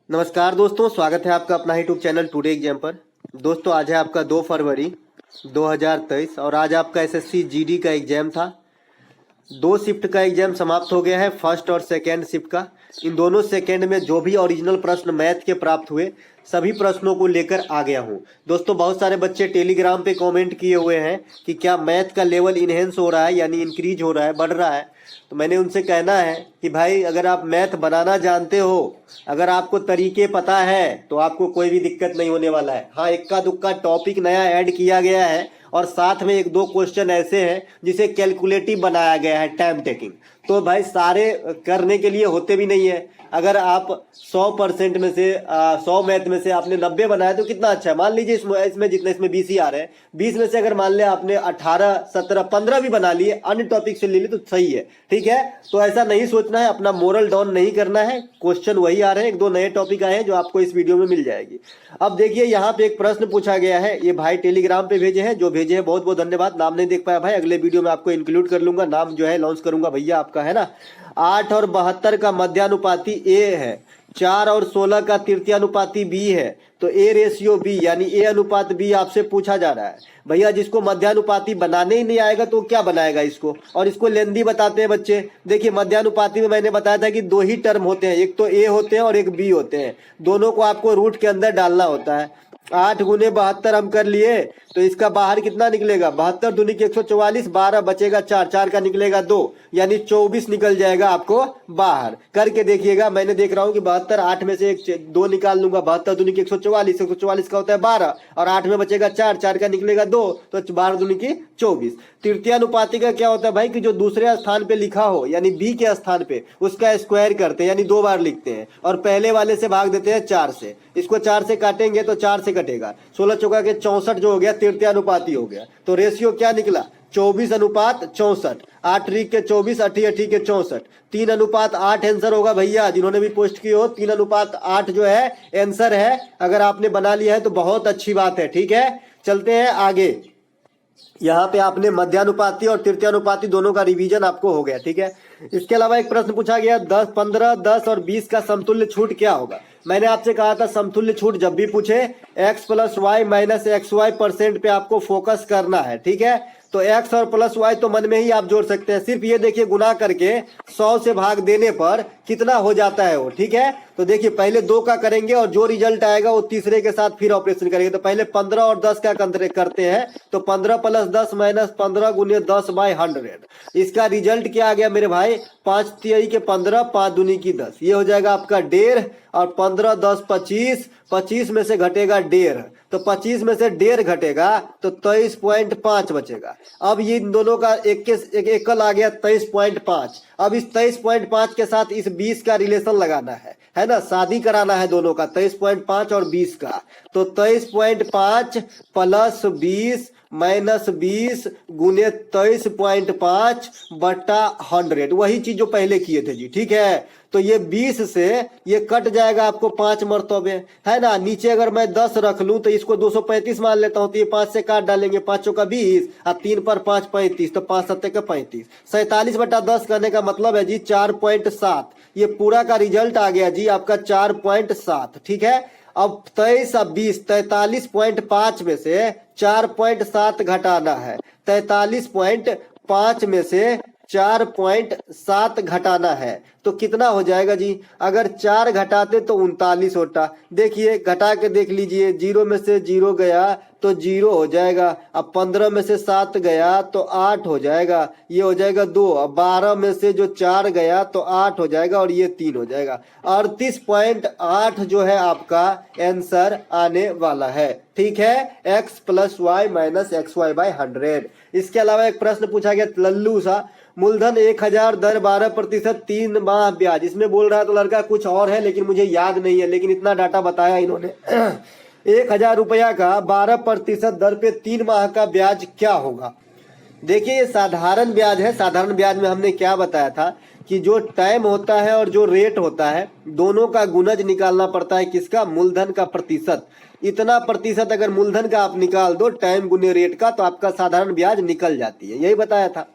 नमस्कार दोस्तों, स्वागत है आपका अपना यूट्यूब चैनल टुडे एग्जाम पर। दोस्तों आज है आपका 2 फरवरी 2023 और आज आपका एसएससी जीडी का एग्जाम था। 2 शिफ्ट का एग्जाम समाप्त हो गया है, फर्स्ट और सेकेंड शिफ्ट का। इन दोनों सेकेंड में जो भी ओरिजिनल प्रश्न मैथ के प्राप्त हुए सभी प्रश्नों को लेकर आ गया हूं। दोस्तों बहुत सारे बच्चे टेलीग्राम पे कमेंट किए हुए हैं कि क्या मैथ का लेवल इनहेंस हो रहा है, यानी इंक्रीज हो रहा है, बढ़ रहा है। तो मैंने उनसे कहना है कि भाई अगर आप मैथ बनाना जानते हो, अगर आपको तरीके पता है तो आपको कोई भी दिक्कत नहीं होने वाला है। हाँ, इक्का दुक्का टॉपिक नया ऐड किया गया है और साथ में 1-2 क्वेश्चन ऐसे हैं जिसे कैलकुलेटिव बनाया गया है, टाइम टेकिंग। तो भाई सारे करने के लिए होते भी नहीं है। अगर आप 100% में से 100 मैथ में से आपने 90 बनाया तो कितना अच्छा है। मान लीजिए इसमें जितने इसमें 20 ही आ रहे हैं, 20 में से अगर मान लिया आपने 18, 17, 15 भी बना लिए, अन्य टॉपिक से ले लिए तो सही है, ठीक है। तो ऐसा नहीं सोचना है, अपना मोरल डाउन नहीं करना है। क्वेश्चन वही आ रहे हैं, 1-2 नए टॉपिक आए हैं जो आपको इस वीडियो में मिल जाएगी। अब देखिए यहाँ पे एक प्रश्न पूछा गया है, ये भाई टेलीग्राम पे भेजे हैं, जो भेजे हैं बहुत बहुत धन्यवाद। नाम नहीं देख पाया भाई, अगले वीडियो में आपको इंक्लूड कर लूंगा, नाम जो है लॉन्च करूंगा भैया आपका, है ना। 8 और 72 का मध्यानुपाती ए है, 4 और 16 का तृतीयानुपाती बी है, तो ए रेशियो बी यानी ए अनुपात बी आपसे पूछा जा रहा है। भैया जिसको मध्यानुपाती बनाने ही नहीं आएगा तो क्या बनाएगा इसको, और इसको लेंदी बताते हैं बच्चे। देखिए मध्यानुपाती में मैंने बताया था कि 2 ही टर्म होते हैं, एक तो ए होते हैं और एक बी होते हैं। दोनों को आपको रूट के अंदर डालना होता है। 8 गुने 72 हम कर लिए तो इसका बाहर कितना निकलेगा, 72 दूनी की 144, 12 बचेगा 4, 4 का निकलेगा 2, यानी 24 निकल जाएगा आपको बाहर। करके देखिएगा, मैंने देख रहा हूँ कि 72, 8 में से 2 निकाल लूंगा, 72 दूनी की 144, 144 का होता है 12 और 8 में बचेगा 4, 4 का निकलेगा 2, तो 12 दूनी की 24। तृतीयानुपाती का क्या होता है भाई कि जो दूसरे स्थान पे लिखा हो यानी बी के स्थान पे उसका स्क्वायर करते हैं, यानी 2 बार लिखते हैं और पहले वाले से भाग देते हैं 4 से। इसको 4 से काटेंगे तो 4 से कटेगा, 16 चौका के 64 जो हो गया तृतीयानुपाती हो गया। तो रेशियो क्या निकला, 24:64। 8 रीक के 24, 8 के 64, 3:8 आंसर होगा भैया। जिन्होंने भी पोस्ट की हो 3:8 जो है आंसर है। अगर आपने बना लिया है तो बहुत अच्छी बात है, ठीक है। चलते हैं आगे। यहाँ पे आपने मध्यानुपाती और तृतीयानुपाती दोनों का रिवीजन आपको हो गया, ठीक है। इसके अलावा एक प्रश्न पूछा गया 10, 15, 10 और 20 का समतुल्य छूट क्या होगा। मैंने आपसे कहा था समतुल्य छूट जब भी पूछे x + y - xy% पे आपको फोकस करना है, ठीक है। तो x और प्लस y तो मन में ही आप जोड़ सकते हैं। सिर्फ ये देखिए गुना करके 100 से भाग देने पर कितना हो जाता है वो, ठीक है। तो देखिए पहले 2 का करेंगे और जो रिजल्ट आएगा वो तीसरे के साथ फिर ऑपरेशन करेंगे। तो पहले 15 और 10 का करते हैं, तो 15 + 10 - 15 गुने 10/100। इसका रिजल्ट क्या आ गया मेरे भाई, 5 तिहाई के 15, 5 दूनी की 10, ये हो जाएगा आपका 1.5 और 15, 10, 25, 25 में से घटेगा 1.5, तो 25 में से 1.5 घटेगा तो 23.5 बचेगा। अब ये इन दोनों का एक एकल आ गया 23.5। अब इस 23.5 के साथ इस 20 का रिलेशन लगाना है ना, शादी कराना है दोनों का, 23.5 और 20 का। तो 23.5 + 20 - 20 गुने 23.5 बटा 100, वही चीज जो पहले किए थे जी, ठीक है। तो ये 20 से ये कट जाएगा आपको 5 मरतबे, है ना। नीचे अगर मैं 10 रख लूं तो इसको 235 मान लेता हूं, तो ये 5 से काट डालेंगे, 5 चौका 20 और 3 पर 5 35, तो 5 7 का 35। 47/10 करने का मतलब है जी 4.7। ये पूरा का रिजल्ट आ गया जी आपका 4.7, ठीक है। अब 23 और 20, 43.5 में से 4.7 घटाना है, 43.5 में से 4.7 घटाना है, तो कितना हो जाएगा जी। अगर 4 घटाते तो 39 होता। देखिए घटा के देख लीजिए, 0 में से 0 गया तो 0 हो जाएगा। अब 15 में से 7 गया तो 8 हो जाएगा, ये हो जाएगा 2। अब 12 में से जो 4 गया तो 8 हो जाएगा और ये 3 हो जाएगा। 38.8 जो है आपका आंसर आने वाला है, ठीक है। x + y - xy/100। इसके अलावा एक प्रश्न पूछा गया लल्लू सा, मूलधन 1000, दर 12%, 3 माह ब्याज। इसमें बोल रहा है तो लड़का कुछ और है लेकिन मुझे याद नहीं है, लेकिन इतना डाटा बताया इन्होंने। 1000 रुपया का 12% दर पे 3 माह का ब्याज क्या होगा। देखिए ये साधारण ब्याज है। साधारण ब्याज में हमने क्या बताया था कि जो टाइम होता है और जो रेट होता है दोनों का गुणज निकालना पड़ता है, किसका, मूलधन का प्रतिशत। इतना प्रतिशत अगर मूलधन का आप निकाल दो टाइम गुने रेट का तो आपका साधारण ब्याज निकल जाती है, यही बताया था।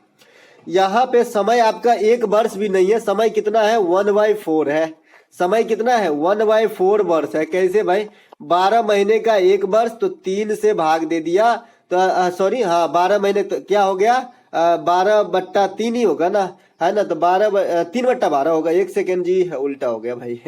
यहाँ पे समय आपका 1 वर्ष भी नहीं है, समय कितना है 1/4 है। समय कितना है 1/4 वर्ष है। कैसे भाई, 12 महीने का एक वर्ष, तो 3 से भाग दे दिया तो सॉरी हाँ 12 महीने तो क्या हो गया 12/3 ही होगा ना, है ना। तो 3/12 होगा। एक सेकेंड जी, उल्टा हो गया भाई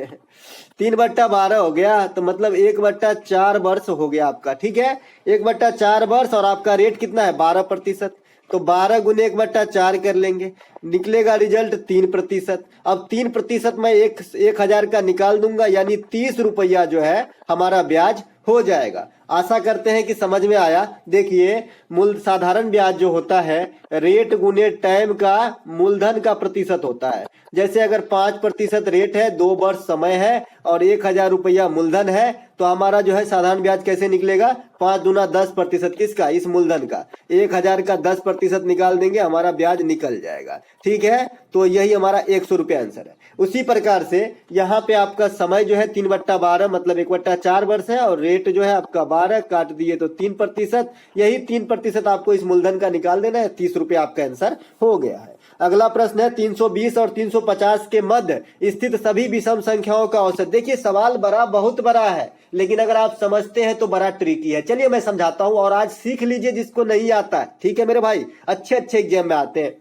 3/12 हो गया, तो मतलब 1/4 वर्ष हो गया आपका। ठीक है, 1/4 वर्ष, और आपका रेट कितना है 12%। तो 12 गुने 1/4 कर लेंगे, निकलेगा रिजल्ट 3%। अब 3% मैं 1,000 का निकाल दूंगा, यानी 30 रुपया जो है हमारा ब्याज हो जाएगा। आशा करते हैं कि समझ में आया। देखिए, मूल साधारण ब्याज जो होता है रेट गुने टाइम का मूलधन का प्रतिशत होता है। जैसे अगर 5% रेट है, 2 वर्ष समय है और 1,000 रुपया मूलधन है, तो हमारा जो है साधारण ब्याज कैसे निकलेगा 5 दूना 10%। किसका, इस मूलधन का। 1,000 का 10% निकाल देंगे, हमारा ब्याज निकल जाएगा। ठीक है, तो यही हमारा 100 रुपये आंसर है। उसी प्रकार से यहाँ पे आपका समय जो है 3/12 मतलब 1/4 वर्ष है, और रेट जो है आपका 12 काट दिए तो 3%। यही 3% आपको इस मूलधन का निकाल देना है, 30 रुपये आपका आंसर हो गया है। अगला प्रश्न है 320 और 350 के मध्य स्थित सभी विषम संख्याओं का औसत। देखिए सवाल बहुत बड़ा है, लेकिन अगर आप समझते हैं तो बड़ा ट्रिकी है। चलिए मैं समझाता हूं, और आज सीख लीजिए जिसको नहीं आता है। ठीक है मेरे भाई, अच्छे एग्जाम में आते हैं,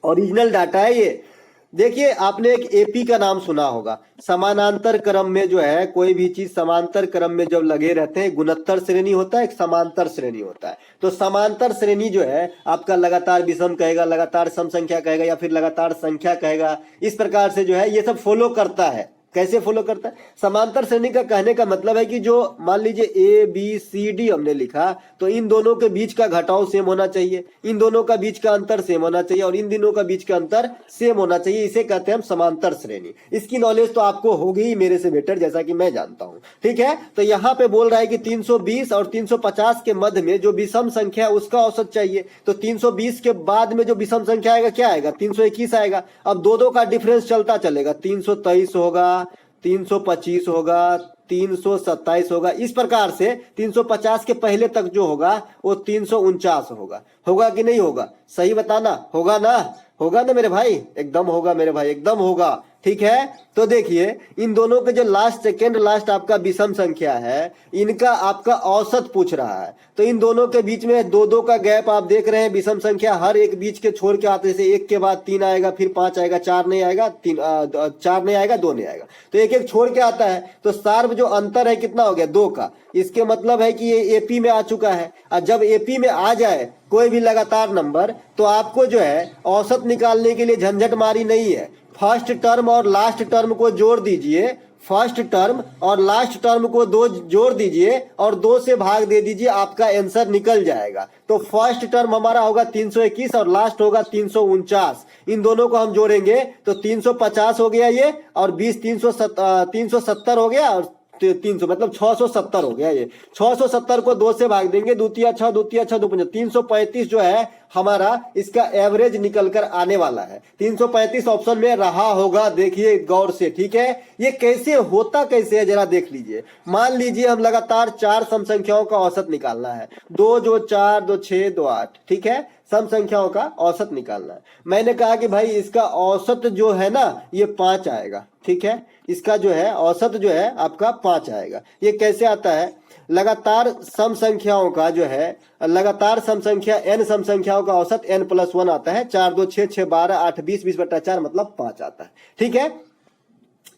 ओरिजिनल डाटा है ये। देखिए, आपने एक एपी का नाम सुना होगा। समानांतर क्रम में जो है कोई भी चीज समांतर क्रम में जब लगे रहते हैं, गुणोत्तर श्रेणी होता है, एक समांतर श्रेणी होता है। तो समांतर श्रेणी जो है आपका लगातार विषम कहेगा, लगातार सम संख्या कहेगा, या फिर लगातार संख्या कहेगा। इस प्रकार से जो है ये सब फॉलो करता है। कैसे फॉलो करता है, समांतर श्रेणी का कहने का मतलब है कि जो मान लीजिए ABCD हमने लिखा, तो इन दोनों के बीच का घटाव सेम होना चाहिए, इन दोनों का बीच का अंतर सेम होना चाहिए, और इन दोनों का बीच का अंतर सेम होना चाहिए। इसे कहते हैं हम समांतर श्रेणी। इसकी नॉलेज तो आपको होगी ही मेरे से बेटर, जैसा कि मैं जानता हूं। ठीक है, तो यहाँ पे बोल रहा है कि 320 और 350 के मध्य में जो विषम संख्या है उसका औसत चाहिए। तो 320 के बाद में जो विषम संख्या आएगा क्या आएगा 321 आएगा। अब दो का डिफरेंस चलता चलेगा, 323 होगा, 325 होगा, 327 होगा। इस प्रकार से 350 के पहले तक जो होगा वो 349 होगा। होगा कि नहीं होगा, सही बताना। होगा ना, होगा ना मेरे भाई, एकदम होगा मेरे भाई, एकदम होगा। ठीक है, तो देखिए इन दोनों के जो सेकेंड लास्ट आपका विषम संख्या है, इनका आपका औसत पूछ रहा है। तो इन दोनों के बीच में 2 का गैप आप देख रहे हैं। विषम संख्या हर एक बीच के छोड़ के आते, जैसे 1 के बाद 3 आएगा, फिर 5 आएगा, 4 नहीं आएगा, 4 नहीं आएगा, 2 नहीं आएगा, तो एक छोड़ के आता है। तो सार्व जो अंतर है कितना हो गया 2 का। इसके मतलब है कि ये एपी में आ चुका है। और जब एपी में आ जाए कोई भी लगातार नंबर, तो आपको जो है औसत निकालने के लिए झंझट मारी नहीं है। फर्स्ट टर्म और लास्ट टर्म को जोड़ दीजिए, फर्स्ट टर्म और लास्ट टर्म को 2 जोड़ दीजिए और 2 से भाग दे दीजिए, आपका आंसर निकल जाएगा। तो फर्स्ट टर्म हमारा होगा 321 और लास्ट होगा 349। इन दोनों को हम जोड़ेंगे तो 350 हो गया ये, और 20 370 हो गया, और 300 मतलब 670 हो गया ये। 670 को 2 से भाग देंगे, दूतिया 6 दूतिया 6 2 335 जो है हमारा इसका एवरेज निकल कर आने वाला है। 335 ऑप्शन में रहा होगा, देखिए गौर से। ठीक है, ये कैसे होता कैसे है जरा देख लीजिए। मान लीजिए हम लगातार 4 सम संख्याओं का औसत निकालना है, 2 जो 4 2 6 2 8। ठीक है, सम संख्याओं का औसत निकालना है। मैंने कहा कि भाई इसका औसत जो है ना ये 5 आएगा। ठीक है, इसका जो है औसत जो है आपका 5 आएगा। ये कैसे आता है, लगातार सम संख्याओं का जो है, लगातार सम संख्या n सम संख्याओं का औसत n+1 आता है। 4 2 6 6 12 8 20 20/4 मतलब 5 आता है। ठीक है,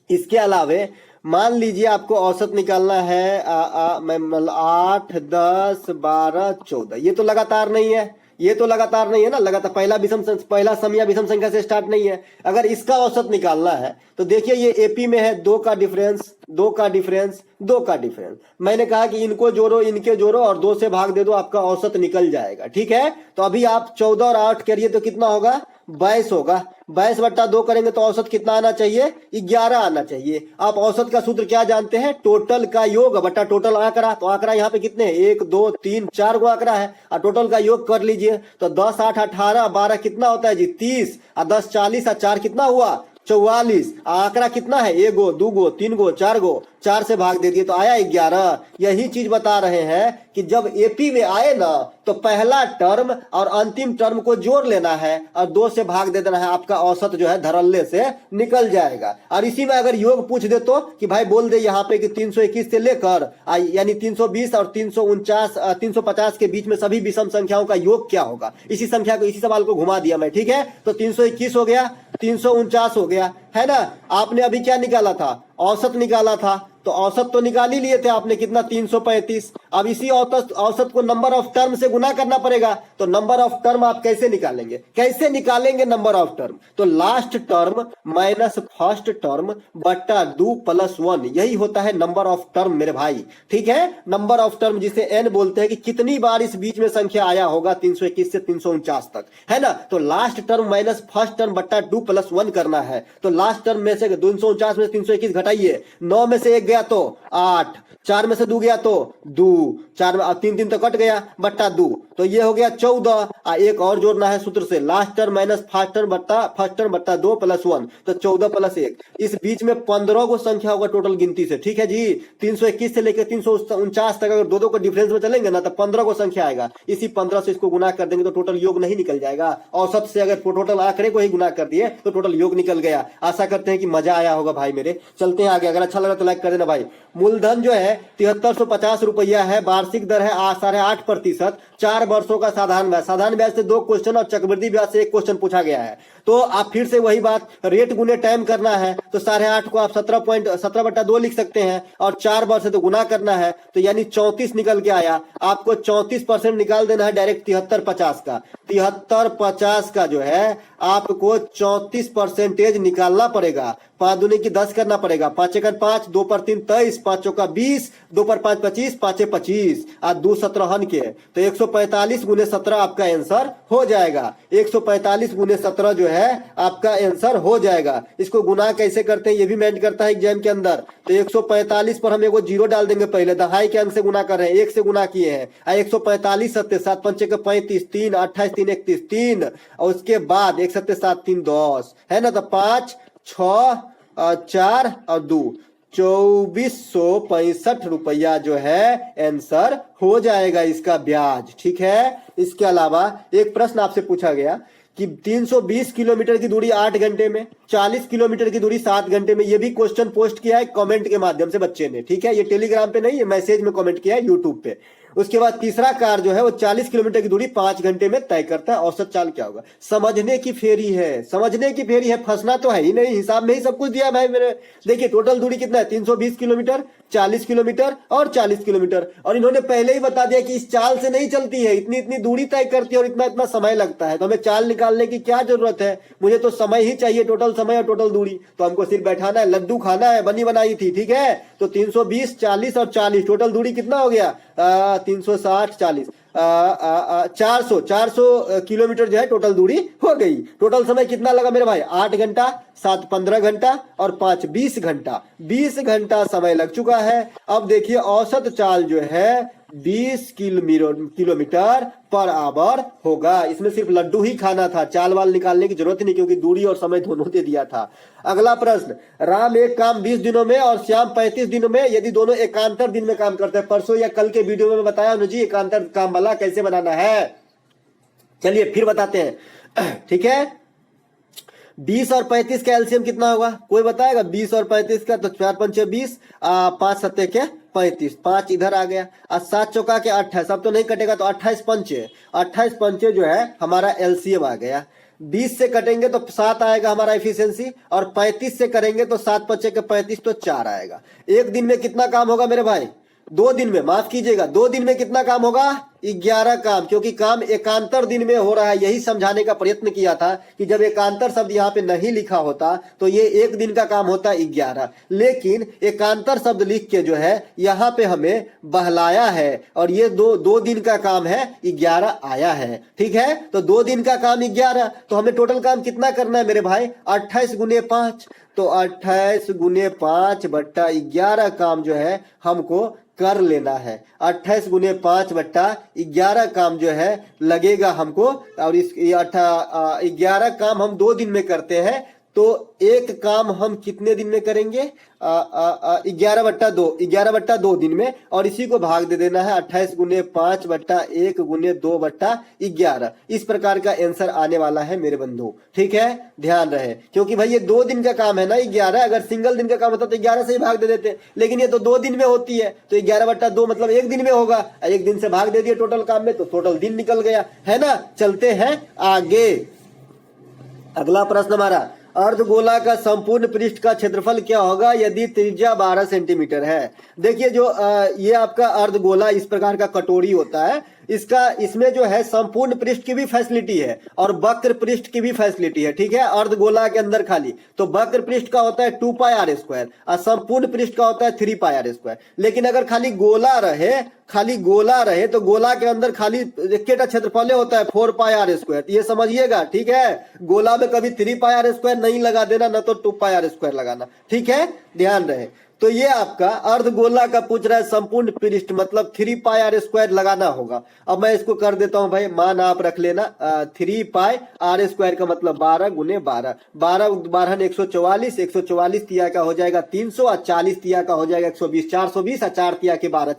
इसके अलावे मान लीजिए आपको औसत निकालना है 8 10 12 14। ये तो लगातार नहीं है, ये तो लगातार नहीं है ना, लगातार पहला सम या विषम संख्या से स्टार्ट नहीं है। अगर इसका औसत निकालना है तो देखिए ये एपी में है, 2 का डिफरेंस 2 का डिफरेंस 2 का डिफरेंस। मैंने कहा कि इनको जोड़ो, इनके जोड़ो और 2 से भाग दे दो, आपका औसत निकल जाएगा। ठीक है, तो अभी आप 14 और 8 करिए तो कितना होगा 22 होगा। 22/2 करेंगे तो औसत कितना आना चाहिए 11 आना चाहिए। आप औसत का सूत्र क्या जानते हैं, टोटल का योग बटा टोटल आंकड़ा। तो आंकड़ा यहाँ पे कितने 1 2 3 4 गो आंकड़ा है, और टोटल का योग कर लीजिए। तो 10 8 18 12 कितना होता है जी 30, और 10 40 और 4 कितना हुआ 44। आंकड़ा कितना है 1 गो 2 गो 3 गो 4 गो 4 से भाग दे दिए तो आया 11। यही चीज बता रहे हैं कि जब एपी में आए ना तो पहला टर्म और अंतिम टर्म को जोड़ लेना है और 2 से भाग दे देना है, आपका औसत जो है धड़ल्ले से निकल जाएगा। और इसी में अगर योग पूछ दे तो कि भाई बोल दे यहाँ पे कि 321 से लेकर यानी 320 और 349 350 के बीच में सभी विषम संख्याओं का योग क्या होगा, इसी संख्या को, इसी सवाल को घुमा दिया मैं, ठीक है। तो 321 हो गया, 349 हो गया, है ना। आपने अभी क्या निकाला था, औसत निकाला था, तो औसत तो निकाल ही लिए थे आपने, कितना 335। अब इसी औसत को नंबर ऑफ टर्म से गुना करना पड़ेगा। तो नंबर ऑफ टर्म आप कैसे निकालेंगे, कैसे निकालेंगे नंबर ऑफ टर्म, तो last term minus first term बट्टा 2 + 1, यही होता है नंबर ऑफ टर्म मेरे भाई, ठीक है। नंबर ऑफ टर्म जिसे एन बोलते हैं कि कितनी बार इस बीच में संख्या आया होगा 321 से 349 तक, है ना। तो last term minus first term बट्टा 2 + 1 करना है। तो लास्ट टर्म में से 249 में से 321 घटाइए, 9 में से 1 गया तो 8, 4 में से 2 गया तो 2, 4 में 3 तो कट गया बट्टा 2, तो ये हो गया 14। एक और जोड़ना है सूत्र से, last term minus first term बट्टा 2 + 1, तो 14 + 1। इस बीच में 15 को संख्या होगा टोटल गिनती से, ठीक है जी। 321 से लेकर 349 तक अगर दो को डिफरेंस में चलेंगे ना तो 15 को संख्या आएगा। इसी 15 से इसको गुना कर देंगे तो टोटल योग नहीं निकल जाएगा। औसत से अगर टोटल आंकड़े को ही गुना कर दिए तो टोटल योग निकल गया। आशा करते हैं कि मजा आया होगा भाई मेरे। चलते हैं आगे, अगर अच्छा लगा तो लाइक कर देना भाई। मूलधन जो है 7350 रुपया है, वार्षिक दर है 8.5%, 4 वर्षों का साधारण ब्याज, साधारण ब्याज से 2 क्वेश्चन और चक्रवृद्धि ब्याज से 1 क्वेश्चन पूछा गया है। तो आप फिर से वही बात, रेट गुने टाइम करना है तो 8.5 को आप 17.2 लिख सकते हैं और 4 वर्ष से तो गुना करना है, तो यानी 34 निकल के आया। आपको 34% निकाल देना है डायरेक्ट 7350 का। 7350 का जो है आपको 34% निकालना पड़ेगा। 5 दूनी की 10 करना पड़ेगा, 5 एकड़ 5, 2 पर 3 23, 5 चौका 20, 2 पर 5 25, 5 25 और 2 17 के, तो 145 गुने 17 आपका आंसर हो जाएगा। 145 गुने 17 जो है आपका आंसर हो जाएगा। इसको गुना कैसे करते हैं ये भी मेंशन करता है एग्जाम के अंदर। तो 145 पर हम एगो 0 डाल देंगे, पहले दहाई के अंक से गुना कर रहे हैं, 1 से गुना किए हैं। 145 7 7 5 35, 3 28 3 31 3, और उसके बाद 1 7 7 3 10, है ना। तो 5 6 4 और 2, 2465 रुपया जो है आंसर हो जाएगा इसका ब्याज, ठीक है। इसके अलावा एक प्रश्न आपसे पूछा गया कि 320 किलोमीटर की दूरी 8 घंटे में, 40 किलोमीटर की दूरी 7 घंटे में, ये भी क्वेश्चन पोस्ट किया है कमेंट के माध्यम से बच्चे ने, ठीक है। ये टेलीग्राम पे नहीं, ये मैसेज में कमेंट किया है यूट्यूब पे। उसके बाद तीसरा कार जो है वो 40 किलोमीटर की दूरी 5 घंटे में तय करता है, औसत चाल क्या होगा। समझने की फेरी है, समझने की फेरी है, फंसना तो है ही नहीं, हिसाब में ही सब कुछ दिया भाई मेरे। देखिए टोटल दूरी कितना है, 320 किलोमीटर, 40 किलोमीटर और 40 किलोमीटर, और इन्होंने पहले ही बता दिया कि इस चाल से नहीं चलती है, इतनी इतनी दूरी तय करती है और इतना इतना समय लगता है। तो हमें चाल निकालने की क्या जरूरत है, मुझे तो समय ही चाहिए, टोटल समय और टोटल दूरी। तो हमको सिर्फ बैठाना है, लड्डू खाना है, बनी बनाई थी, ठीक है। तो 320 40 और 40 टोटल दूरी कितना हो गया, 360 40 400 किलोमीटर जो है टोटल दूरी हो गई। टोटल समय कितना लगा मेरे भाई, 8 घंटा, 7 15 घंटा और 5 20 घंटा, 20 घंटा समय लग चुका है। अब देखिए औसत चाल जो है 20 किलोमीटर पर आवर होगा। इसमें सिर्फ लड्डू ही खाना था, चाल वाल निकालने की जरूरत नहीं, क्योंकि दूरी और समय दोनों दे दिया था। अगला प्रश्न, राम एक काम 20 दिनों में और श्याम 35 दिनों में, यदि दोनों एकांतर दिन में काम करते हैं। परसों या कल के वीडियो में बताया जी एकांतर काम वाला कैसे बनाना है, चलिए फिर बताते हैं, ठीक है। 20 और 35 का एलसीएम कितना होगा, कोई बताएगा 20 और 35 का, तो 4 पंचे 20, 5 सत्ते के 35, 5 इधर आ गया और 7 चौका के 28, अब तो नहीं कटेगा तो 28 पंचे जो है हमारा एलसीएम आ गया। 20 से कटेंगे तो 7 आएगा हमारा एफिशिएंसी, और 35 से करेंगे तो 7 पंचे के 35 तो 4 आएगा। एक दिन में कितना काम होगा मेरे भाई, 2 दिन में, माफ कीजिएगा 2 दिन में कितना काम होगा, 11 काम, क्योंकि काम एकांतर दिन में हो रहा है। यही समझाने का प्रयत्न किया था कि जब एकांतर शब्द यहाँ पे नहीं लिखा होता तो ये एक दिन का काम होता 11, लेकिन एकांतर शब्द लिख के जो है यहाँ पे हमें बहलाया है और ये दो दिन का काम है, 11 आया है, ठीक है। तो 2 दिन का काम 11, तो हमें टोटल काम कितना करना है मेरे भाई, 28 गुने 5, तो 28 गुने 5 बट्टा 11 काम जो है हमको कर लेना है। 28 गुने 5 बट्टा 11 काम जो है लगेगा हमको, और इस 11 काम हम 2 दिन में करते हैं तो एक काम हम कितने दिन में करेंगे? 11/2, 11/2 दिन में, और इसी को भाग दे देना है 28 गुने 5/1 गुने 2/11। इस प्रकार का आंसर आने वाला है मेरे बंधु, ठीक है, ध्यान रहे। क्योंकि भाई ये 2 दिन का काम है ना 11, अगर सिंगल दिन का काम होता तो 11 से ही भाग दे देते, लेकिन ये तो 2 दिन में होती है, तो 11/2 मतलब 1 दिन में होगा। 1 दिन से भाग दे दिए टोटल काम में, तो टोटल दिन निकल गया, है ना। चलते हैं आगे। अगला प्रश्न हमारा, अर्धगोला का संपूर्ण पृष्ठ का क्षेत्रफल क्या होगा यदि त्रिज्या 12 सेंटीमीटर है? देखिए जो ये आपका अर्धगोला इस प्रकार का कटोरी होता है, इसमें जो है संपूर्ण पृष्ठ की भी फैसिलिटी है और वक्र पृष्ठ की भी फैसिलिटी है, ठीक है। अर्धगोला के अंदर खाली तो वक्र पृष्ठ का होता है 2πr² और संपूर्ण पृष्ठ का होता है 3πr²। लेकिन अगर खाली गोला रहे तो गोला के अंदर खाली एक क्षेत्रफल होता है 4πr², ये समझिएगा, ठीक है। गोला में कभी 3πr² नहीं लगा देना, न तो 2πr² लगाना, ठीक है, ध्यान रहे। तो ये आपका अर्धगोला का पूछ रहा है संपूर्ण पृष्ठ मतलब 3πr² लगाना होगा। अब मैं इसको कर देता हूं भाई, मान आप रख लेना 3πr² का मतलब 12 गुने 12, 12 ने 144, 144 तिया का हो जाएगा 300 और 40 तिया का हो जाएगा 120, 420 और 4 तिया के 12,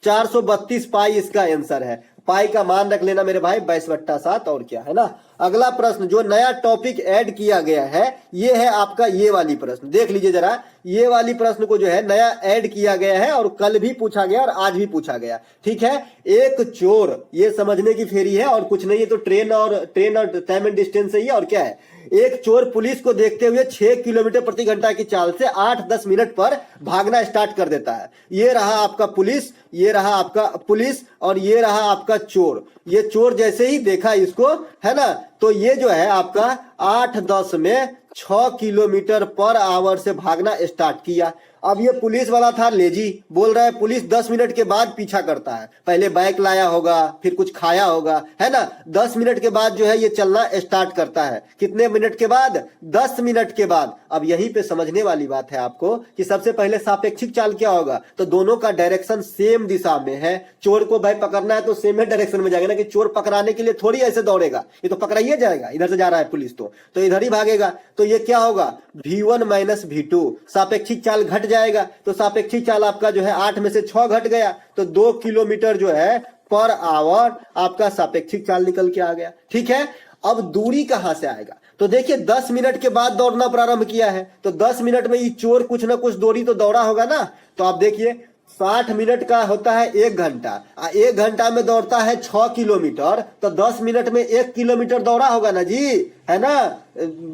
432 पाई इसका आंसर है। पाई का मान रख लेना मेरे भाई 22/7, और क्या है ना। अगला प्रश्न जो नया टॉपिक ऐड किया गया है ये है आपका ये वाली प्रश्न, देख लीजिए जरा। ये वाली प्रश्न को जो है नया ऐड किया गया है और कल भी पूछा गया और आज भी पूछा गया, ठीक है। एक चोर, ये समझने की फेरी है और कुछ नहीं है, तो ट्रेन और टाइम एंड डिस्टेंस ही है, और क्या है। एक चोर पुलिस को देखते हुए 6 किलोमीटर प्रति घंटा की चाल से 8-10 मिनट पर भागना स्टार्ट कर देता है। ये रहा आपका पुलिस, ये रहा आपका पुलिस और ये रहा आपका चोर। ये चोर जैसे ही देखा इसको, है ना, तो ये जो है आपका 8-10 में 6 किलोमीटर पर आवर से भागना स्टार्ट किया। अब ये पुलिस वाला था लेजी, बोल रहा है पुलिस 10 मिनट के बाद पीछा करता है, पहले बाइक लाया होगा फिर कुछ खाया होगा, है ना। 10 मिनट के बाद जो है ये चलना स्टार्ट करता है। कितने मिनट के बाद? 10 मिनट के बाद। अब यहीं पे समझने वाली बात है आपको कि सबसे पहले सापेक्षिक चाल क्या होगा, तो दोनों का डायरेक्शन सेम दिशा में है। चोर को भाई पकड़ना है तो सेम डायरेक्शन में जाएगा ना, कि चोर पकड़ाने के लिए थोड़ी ऐसे दौड़ेगा, ये तो पकड़ाइए जाएगा, इधर से जा रहा है पुलिस तो इधर ही भागेगा। तो ये क्या होगा, v1 - v2, सापेक्षिक चाल घट जाएगा। तो सापेक्षिक चाल आपका जो है 8 में से 6 घट गया, तो 2 किलोमीटर जो है पर आवर आपका सापेक्षिक चाल निकल के आ गया, ठीक है। अब दूरी कहां से आएगा, तो देखिए 10 मिनट के बाद दौड़ना प्रारंभ किया है, तो 10 मिनट में ये चोर कुछ ना कुछ दूरी तो दौड़ा होगा ना। तो आप देखिए 60 मिनट का होता है 1 घंटा, 1 घंटा में दौड़ता है 6 किलोमीटर, तो 10 मिनट में 1 किलोमीटर दौड़ा होगा ना जी, है ना।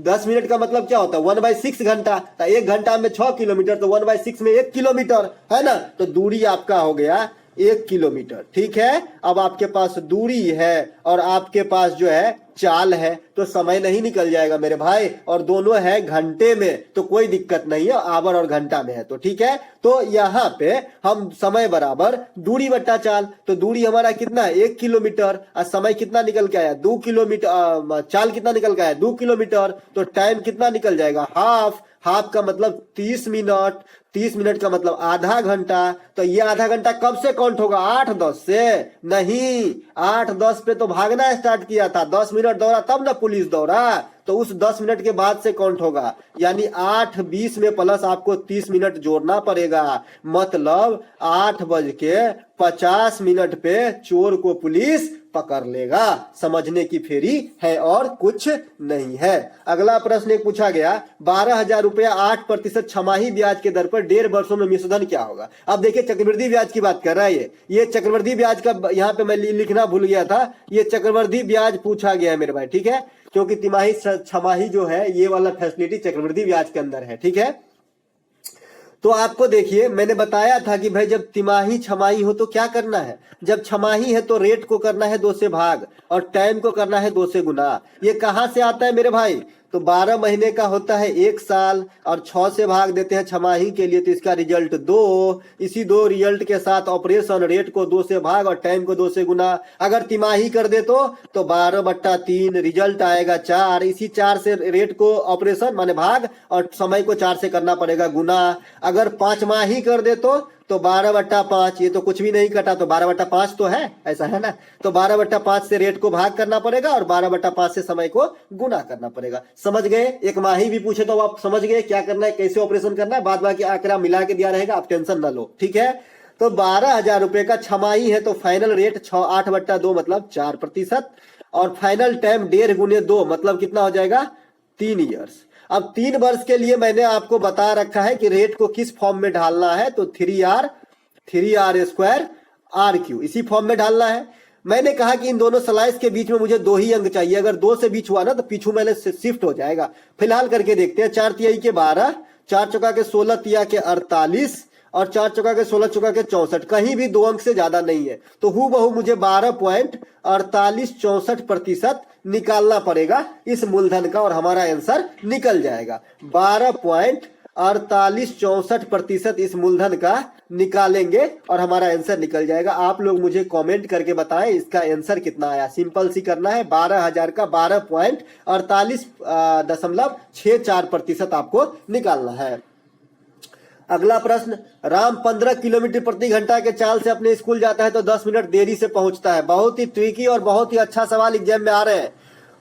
10 मिनट का मतलब क्या होता है 1/6 घंटा, तो 1 घंटा में 6 किलोमीटर, तो 1/6 में 1 किलोमीटर, है ना। तो दूरी आपका हो गया 1 किलोमीटर, ठीक है। अब आपके पास दूरी है और आपके पास जो है चाल है, तो समय नहीं निकल जाएगा मेरे भाई, और दोनों है घंटे में, तो कोई दिक्कत नहीं है, आवर और घंटा में है, तो ठीक है। तो यहाँ पे हम समय बराबर दूरी बट्टा चाल, तो दूरी हमारा कितना है 1 किलोमीटर और समय कितना निकल के आया 2 किलोमीटर, चाल कितना निकल के आया 2 किलोमीटर, तो टाइम कितना निकल जाएगा हाफ का मतलब 30 मिनट, 30 मिनट का मतलब आधा घंटा। तो ये आधा घंटा कब से काउंट होगा 8-10 से नहीं, 8-10 पे तो भागना स्टार्ट किया था, 10 मिनट दौड़ा तब ना पुलिस दौड़ा, तो उस 10 मिनट के बाद से काउंट होगा। यानी 8:20 में प्लस आपको 30 मिनट जोड़ना पड़ेगा, मतलब 8:50 पे चोर को पुलिस पकड़ लेगा। समझने की फेरी है और कुछ नहीं है। अगला प्रश्न एक पूछा गया, 12,000 रुपया 8% छमाही ब्याज के दर पर 1.5 वर्षों में मिश्रधन क्या होगा। अब देखिए चक्रवृद्धि ब्याज की बात कर रहा है ये चक्रवृद्धि ब्याज का यहाँ पे मैं लिखना भूल गया था, ये चक्रवृद्धि ब्याज पूछा गया है मेरे भाई, ठीक है, क्योंकि तिमाही छमाही जो है ये वाला फैसिलिटी चक्रवृद्धि ब्याज के अंदर है, ठीक है। तो आपको देखिए मैंने बताया था कि भाई जब तिमाही छमाही हो तो क्या करना है, जब छमाही है तो रेट को करना है 2 से भाग और टाइम को करना है 2 से गुना। ये कहां से आता है मेरे भाई, तो 12 महीने का होता है 1 साल और 6 से भाग देते हैं छमाही के लिए, तो इसका रिजल्ट 2। इसी 2 रिजल्ट के साथ ऑपरेशन रेट को 2 से भाग और टाइम को 2 से गुना। अगर तिमाही कर दे तो 12/3 रिजल्ट आएगा 4। इसी 4 से रेट को ऑपरेशन माने भाग और समय को 4 से करना पड़ेगा गुना। अगर 5 माही कर दे तो तो 12/5, ये तो कुछ भी नहीं कटा, तो 12/5 तो है, ऐसा है ना। तो 12/5 से रेट को भाग करना पड़ेगा और 12/5 से समय को गुना करना पड़ेगा। समझ गए? एक माही भी पूछे तो आप समझ गए क्या करना है, कैसे ऑपरेशन करना है। बाद बाकी आंकड़ा मिला के दिया रहेगा, आप टेंशन ना लो, ठीक है। तो 12,000 रुपए का छमाही है, तो फाइनल रेट 8/2 मतलब 4%, और फाइनल टाइम 1.5 गुने 2 मतलब कितना हो जाएगा, 3 ईयर्स। अब 3 वर्ष के लिए मैंने आपको बता रखा है कि रेट को किस फॉर्म में ढालना है, तो 3r² RQ इसी फॉर्म में ढालना है। मैंने कहा कि इन दोनों स्लाइस के बीच में मुझे 2 ही अंक चाहिए, अगर 2 से बीच हुआ ना तो पीछू मैंने शिफ्ट हो जाएगा। फिलहाल करके देखते हैं। 4 तिहाई के 12, 4 चौका के 16, तिया के 48 और 4 चौका के 16, चौका के 64, कहीं भी 2 अंक से ज्यादा नहीं है। तो हूबहू मुझे 12.4864% निकालना पड़ेगा इस मूलधन का, और हमारा आंसर निकल जाएगा। 12.4864% इस मूलधन का निकालेंगे और हमारा आंसर निकल जाएगा। आप लोग मुझे कमेंट करके बताएं इसका आंसर कितना आया। सिंपल सी करना है, 12,000 का 12.4864% आपको निकालना है। अगला प्रश्न, राम 15 किलोमीटर प्रति घंटा के चाल से अपने स्कूल जाता है तो 10 मिनट देरी से पहुंचता है। बहुत ही ट्रिकी और बहुत ही अच्छा सवाल एग्जाम में आ रहे हैं।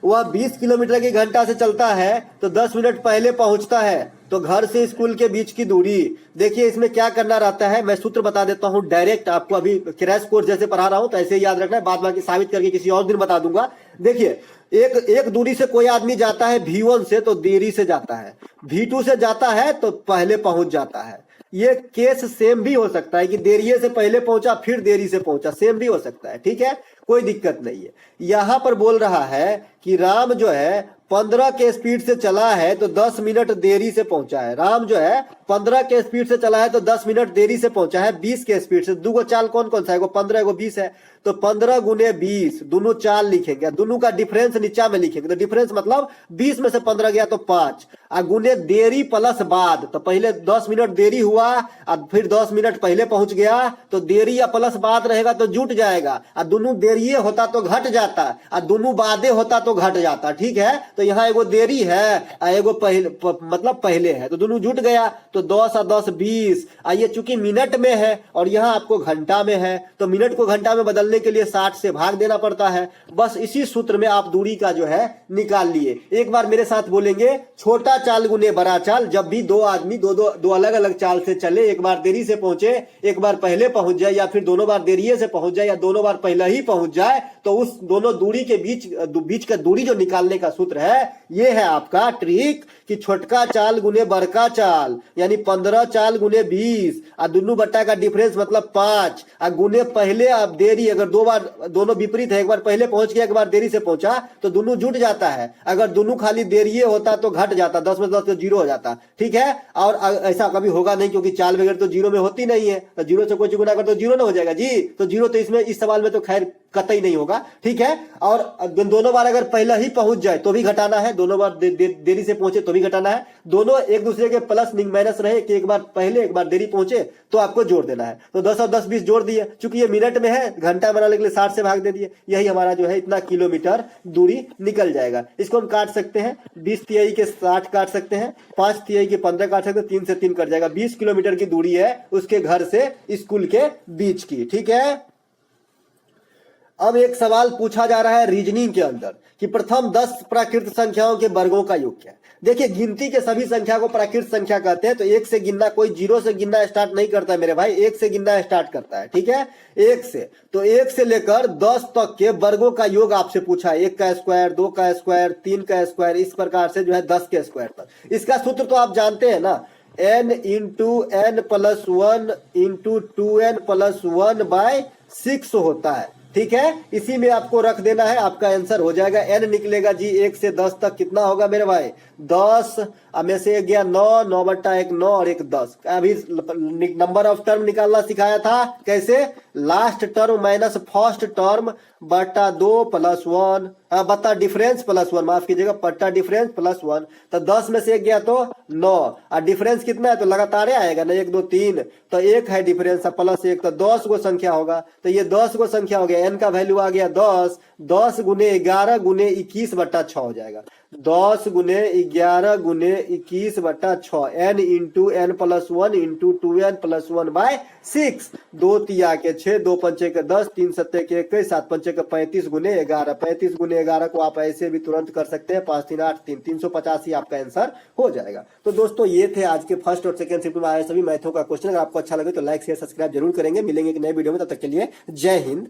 वह 20 किलोमीटर की घंटा से चलता है तो 10 मिनट पहले पहुंचता है, तो घर से स्कूल के बीच की दूरी। देखिए इसमें क्या करना रहता है, मैं सूत्र बता देता हूं डायरेक्ट, आपको अभी क्रैश कोर्स जैसे पढ़ा रहा हूं तो ऐसे ही याद रखना है, बाद बाकी साबित करके किसी और दिन बता दूंगा। देखिए एक दूरी से कोई आदमी जाता है V1 से तो देरी से जाता है, V2 से जाता है तो पहले पहुंच जाता है। ये केस सेम भी हो सकता है कि देरी से पहले पहुंचा फिर देरी से पहुंचा, सेम भी हो सकता है, ठीक है, कोई दिक्कत नहीं है। यहां पर बोल रहा है कि राम जो है 15 के स्पीड से चला है तो 10 मिनट देरी से पहुंचा है। राम जो है 15 के स्पीड से चला है तो 10 मिनट देरी से पहुंचा है 20 के स्पीड से। दो चाल कौन कौन सा है, 15 एगो 20 है, तो 15 गुने 20 दोनों चाल लिखेंगे, दोनों का डिफरेंस नीचा में लिखेंगे। तो डिफरेंस मतलब 20 में से 15 गया तो 5, और गुने देरी प्लस बाद, तो पहले 10 मिनट देरी हुआ और फिर 10 मिनट पहले पहुंच गया, तो देरी या प्लस बाद रहेगा तो जुट जाएगा, और दोनों देरी होता तो घट जाता और दोनों बादे होता तो घट जाता, ठीक है। तो यहाँ एगो देरी है और एगो मतलब पहले है, तो दोनों जुट गया, तो 10 और 10 20। ये चूंकि मिनट में है और यहाँ आपको घंटा में है, तो मिनट को घंटा में बदलने के लिए 60 से भाग देना पड़ता है। बस इसी सूत्र में आप दूरी का जो है निकाल लिए। एक बार मेरे साथ बोलेंगे, छोटा चाल गुने बड़ा चाल। जब भी दो आदमी दो अलग अलग चाल से चले, एक बार देरी से पहुंचे, एक बार पहले पहुंच जाए, या फिर दोनों बार देरी से पहुंच जाए, या दोनों बार पहले ही पहुंच जाए, तो उस दोनों दूरी के बीच का दूरी जो निकालने का सूत्र है, ये है आपका ट्रिक कि छोटका चाल गुने बड़का चाल, यानी 15 चाल गुने 20, और दोनों बट्टा का डिफरेंस मतलब 5, और गुने पहले अब देरी। अगर दो बार दोनों विपरीत है, एक बार पहले पहुंच गया, एक बार देरी से पहुंचा, तो दोनों जुट जाता है। अगर दोनों खाली देरी होता तो घट जाता, 10 में 10 तो 0 हो जाता, ठीक है। और ऐसा कभी होगा नहीं, क्योंकि चाल वगैरह तो 0 में होती नहीं है, तो 0 से कोई गुना कर तो 0 ना हो जाएगा जी, तो 0 तो इसमें इस सवाल में तो खैर कतई नहीं होगा, ठीक है। और दोनों बार अगर पहले ही पहुंच जाए तो भी घटाना है, दोनों बार देरी से पहुंचे तो भी घटाना है, दोनों एक दूसरे के प्लस माइनस रहे कि एक बार पहले एक बार देरी पहुंचे तो आपको जोड़ देना है। तो 10 और 10 20 जोड़ दिए, चूंकि ये मिनट में है, घंटा बनाने के लिए 60 से भाग दे दिए, यही हमारा जो है इतना किलोमीटर दूरी निकल जाएगा। इसको हम काट सकते हैं, 20 तिहाई के 60 काट सकते हैं, 5 तिहाई के 15 काट सकते हैं, 3 से 3 कट जाएगा। 20 किलोमीटर की दूरी है उसके घर से स्कूल के बीच की, ठीक है। अब एक सवाल पूछा जा रहा है रीजनिंग के अंदर कि प्रथम 10 प्राकृत संख्याओं के वर्गों का योग क्या है। देखिए गिनती के सभी संख्या को प्राकृत संख्या कहते हैं, तो 1 से गिनना, कोई 0 से गिनना स्टार्ट नहीं करता है मेरे भाई, 1 से गिनना स्टार्ट करता है, ठीक है, 1 से। तो 1 से लेकर 10 तक के वर्गों का योग आपसे पूछा है, 1 का स्क्वायर, 2 का स्क्वायर, 3 का स्क्वायर, इस प्रकार से जो है 10 के स्क्वायर तक। इसका सूत्र तो आप जानते हैं ना, n into n plus 1 into 2n plus 1 by 6 होता है, ठीक है। इसी में आपको रख देना है, आपका आंसर हो जाएगा। n निकलेगा जी 1 से 10 तक, कितना होगा मेरे भाई 10, में से गया 9, 9 बट्टा 1 9 और 1 10। अभी नंबर ऑफ टर्म निकालना सिखाया था, कैसे, last term minus first term बट्टा 2 प्लस 1 बट्टा डिफरेंस प्लस 1, माफ कीजिएगा, बट्टा डिफरेंस प्लस 1। तो 10 में से 1 गया तो 9, और डिफरेंस कितना है तो लगातार आएगा ना, 1 2 3, तो 1 है डिफरेंस प्लस 1, तो 10 गो संख्या होगा, तो ये 10 गो संख्या हो गया। n का वैल्यू आ गया 10, 10 गुने 11 गुने 21 बट्टा 6 हो जाएगा। 10 गुने 11 गुने 21 बटा 6 n into n plus 1 into 2n plus 1 by 6। 2 तिया के 6, 2 पंचे के 10, 3 सत्ते के 21, 7 पंचे के 35 गुने 11। 35 गुने 11 को आप ऐसे भी तुरंत कर सकते हैं, 5 3 8 3, 385 आपका आंसर हो जाएगा। तो दोस्तों ये थे आज के फर्स्ट और सेकंड शिफ्ट में आए सभी मैथों का क्वेश्चन। अगर आपको अच्छा लगे तो लाइक शेयर सब्सक्राइब जरूर करेंगे। मिलेंगे एक नए वीडियो में, तब तक के लिए जय हिंद।